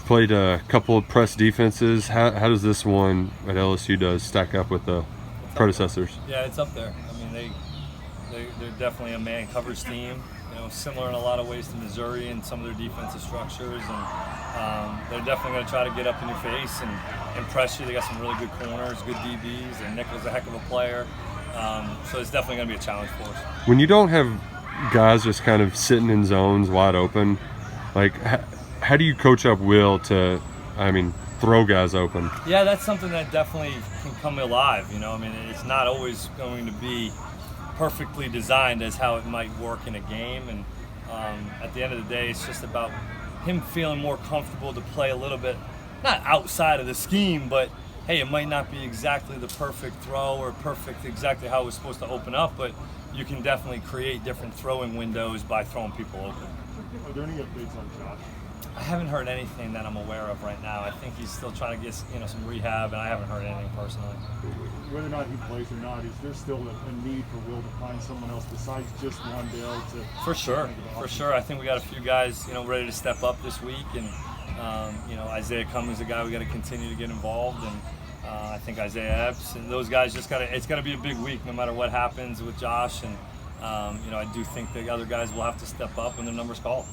played a couple of press defenses. How does this one at LSU stack up with the predecessors? Yeah, it's up there. I mean, they're definitely a man coverage team. You know, similar in a lot of ways to Missouri and some of their defensive structures, and they're definitely going to try to get up in your face and press you. They got some really good corners, good DBs, and Nickel's a heck of a player. So it's definitely going to be a challenge for us. When you don't have guys just kind of sitting in zones wide open, like how do you coach up Will to, throw guys open? Yeah, that's something that definitely can come alive. You know, I mean, it's not always going to be perfectly designed as how it might work in a game, and at the end of the day, it's just about him feeling more comfortable to play a little bit, not outside of the scheme, but hey, it might not be exactly the perfect throw or perfect exactly how it was supposed to open up, but you can definitely create different throwing windows by throwing people open. Are there any updates on Josh? I haven't heard anything that I'm aware of right now. I think he's still trying to get some rehab, and I haven't heard anything personally. Whether or not he plays or not, is there still a need for Will to find someone else besides just Wandale to? For sure. I think we got a few guys, ready to step up this week, and Isaiah Cummings is a guy we got to continue to get involved, and I think Isaiah Epps and those guys it's got to be a big week no matter what happens with Josh, and I do think the other guys will have to step up when their numbers call.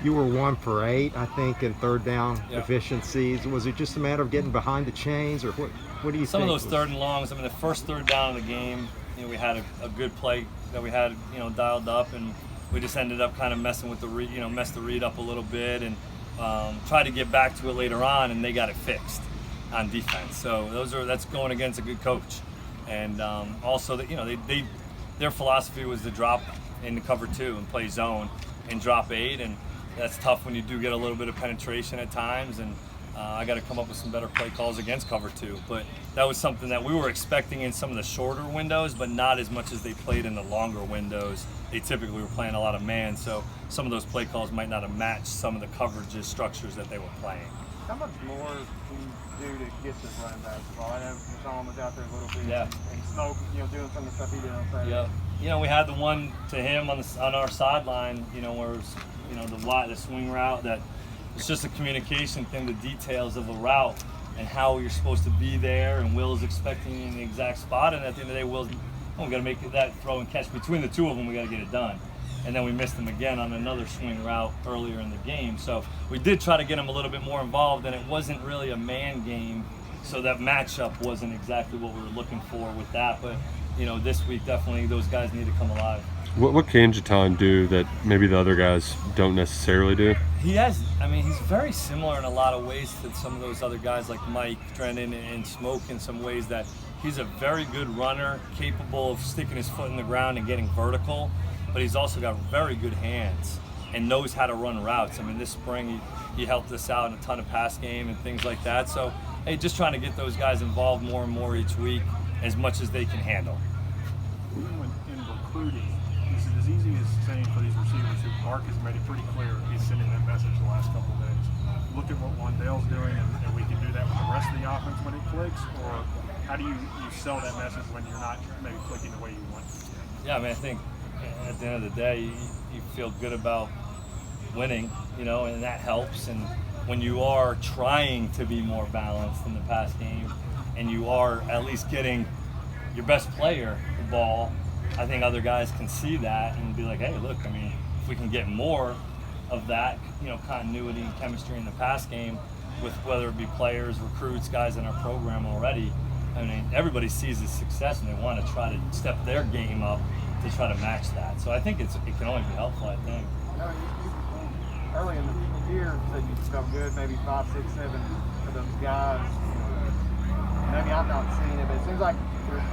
You were 1 for 8, I think, in third down efficiencies. Was it just a matter of getting behind the chains, or what do you think? Some of those third and longs, the first third down of the game, we had a good play that we had, dialed up, and we just ended up kind of messing with messed the read up a little bit, and tried to get back to it later on, and they got it fixed on defense. So that's going against a good coach. And also, their philosophy was to drop into cover 2 and play zone and drop 8, and that's tough when you do get a little bit of penetration at times, and I got to come up with some better play calls against cover 2. But that was something that we were expecting in some of the shorter windows, but not as much as they played in the longer windows. They typically were playing a lot of man, so some of those play calls might not have matched some of the coverage structures that they were playing. How much more can you do to get this running basketball? I know Sean was out there a little bit, and Smoke, doing some of the stuff he did on Saturday. Yeah, we had the one to him on our sideline, where it was, the swing route, that it's just a communication thing, the details of a route and how you're supposed to be there, and Will's expecting you in the exact spot, and at the end of the day, we got to make that throw and catch. Between the two of them, we got to get it done. And then we missed him again on another swing route earlier in the game. So we did try to get him a little bit more involved, and it wasn't really a man game, so that matchup wasn't exactly what we were looking for with that. But, this week definitely those guys need to come alive. What can Jatan do that maybe the other guys don't necessarily do? He's very similar in a lot of ways to some of those other guys like Mike, Drennan, and Smoke in some ways, that he's a very good runner, capable of sticking his foot in the ground and getting vertical, but he's also got very good hands and knows how to run routes. This spring he helped us out in a ton of pass game and things like that. So, hey, just trying to get those guys involved more and more each week, as much as they can handle. Even in recruiting, is it as easy as saying for these receivers who Mark has made it pretty clear he's sending that message the last couple of days? Look at what Wandale's doing, and we can do that with the rest of the offense when it clicks? Or how do you sell that message when you're not maybe clicking the way you want? Yeah, I think at the end of the day, you feel good about winning, and that helps. And when you are trying to be more balanced in the pass game, and you are at least getting your best player the ball, I think other guys can see that and be like, hey, look, if we can get more of that, continuity and chemistry in the pass game with whether it be players, recruits, guys in our program already, everybody sees the success and they want to try to step their game up to try to match that. So I think it can only be helpful, I think. Early in the year, said you felt good, maybe 5, 6, 7 of those guys. Maybe I've not seen it, but it seems like there's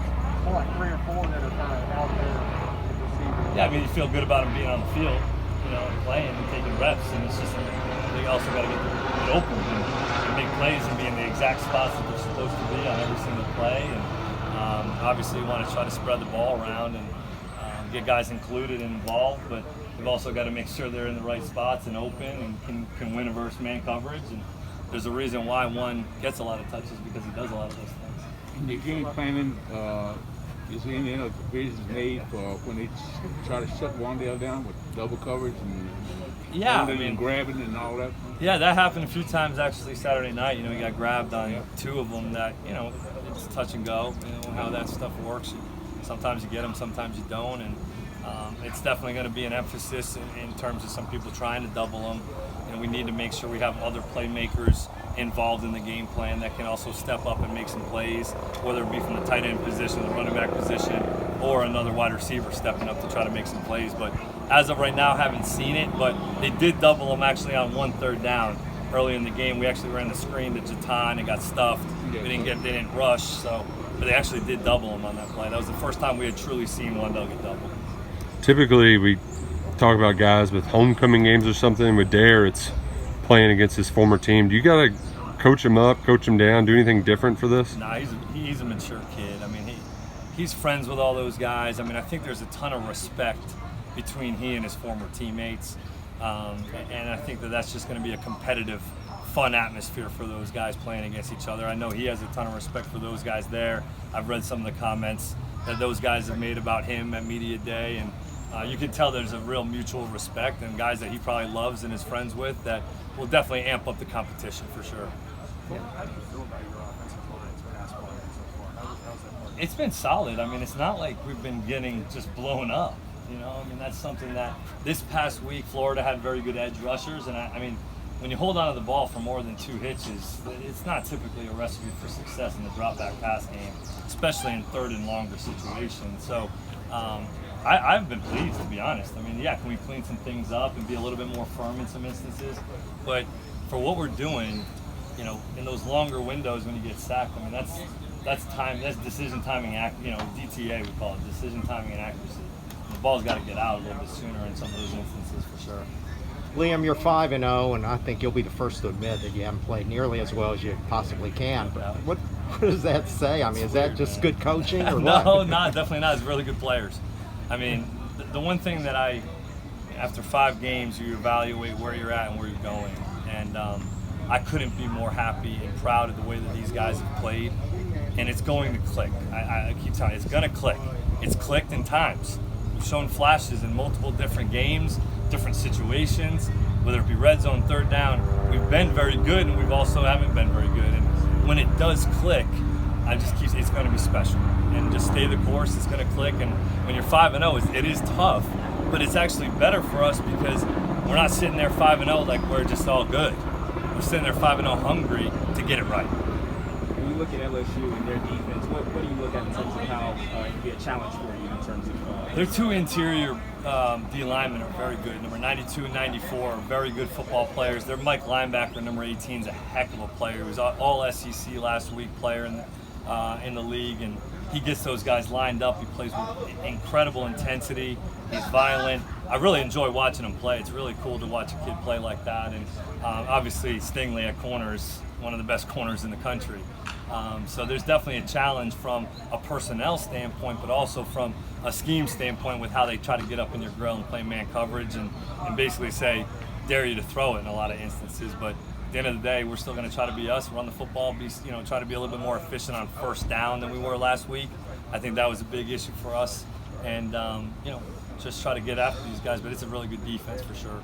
more like 3 or 4 that are kind of out there at receivers. Yeah, you feel good about them being on the field, playing and taking reps, and it's just they also got to get it open and make plays and be in the exact spots that they're supposed to be on every single play. And obviously, you want to try to spread the ball around and get guys included and involved, but we've also got to make sure they're in the right spots and open and can win a versus man coverage. And there's a reason why one gets a lot of touches, because he does a lot of those things. In the game planning, is there any provisions made for when they try to shut Wandale down with double coverage and Yeah, holding and grabbing and all that. Yeah, that happened a few times actually Saturday night. He got grabbed on two of them. That it's touch and go. How that stuff works. Sometimes you get them, sometimes you don't, and it's definitely going to be an emphasis in terms of some people trying to double them. We need to make sure we have other playmakers involved in the game plan that can also step up and make some plays, whether it be from the tight end position, the running back position, or another wide receiver stepping up to try to make some plays. But as of right now, haven't seen it, but they did double them actually on 1 3rd down early in the game. We actually ran the screen to Jatan and got stuffed. They didn't rush, but they actually did double them on that play. That was the first time we had truly seen Wendell get doubled. Typically, we talk about guys with homecoming games or something. With Dare, it's playing against his former team. Do you got to coach him up, coach him down, do anything different for this? Nah, he's a mature kid. I mean, he's friends with all those guys. I mean, I think there's a ton of respect between he and his former teammates, and I think that's just going to be a competitive, fun atmosphere for those guys playing against each other. I know he has a ton of respect for those guys there. I've read some of the comments that those guys have made about him at Media Day, and you can tell there's a real mutual respect, and guys that he probably loves and is friends with that will definitely amp up the competition for sure. How do you feel about your offensive line's pass blocking so far? How's that working? It's been solid. I mean, it's not like we've been getting just blown up. I mean, that's something that this past week Florida had very good edge rushers, and I mean, when you hold on to the ball for more than 2 hitches, it's not typically a recipe for success in the drop back pass game, especially in 3rd and longer situations. So I've been pleased, to be honest. I mean, yeah, can we clean some things up and be a little bit more firm in some instances? But for what we're doing, in those longer windows when you get sacked, I mean, that's decision timing, DTA we call it, decision timing and accuracy. The ball's got to get out a little bit sooner in some of those instances for sure. Liam, you're 5-0, and I think you'll be the first to admit that you haven't played nearly as well as you possibly can. But what does that say? I mean, is that just good coaching or what? No, definitely not. It's really good players. I mean, the one thing that after 5 games, you evaluate where you're at and where you're going. And I couldn't be more happy and proud of the way that these guys have played. And it's going to click. I keep telling you, it's going to click. It's clicked in times. We've shown flashes in multiple different games, different situations, whether it be red zone, 3rd down. We've been very good, and we've also haven't been very good. And when it does click, it's going to be special. And just stay the course, it's going to click. And when you're 5-0, it is tough, but it's actually better for us because we're not sitting there 5-0 like we're just all good. We're sitting there 5-0 hungry to get it right. When you look at LSU and their defense, what do you look at in terms of how it can be a challenge for you in terms of their 2 interior D linemen are very good. Number 92 and 94 are very good football players. Their Mike linebacker, number 18, is a heck of a player. He was all SEC last week player in the league, and he gets those guys lined up. He plays with incredible intensity. He's violent. I really enjoy watching him play. It's really cool to watch a kid play like that. And obviously, Stingley at corner is one of the best corners in the country. So there's definitely a challenge from a personnel standpoint, but also from a scheme standpoint with how they try to get up in your grill and play man coverage and basically dare you to throw it in a lot of instances. But at the end of the day, we're still going to try to be us, run the football, try to be a little bit more efficient on 1st down than we were last week. I think that was a big issue for us. And, just try to get after these guys. But it's a really good defense for sure.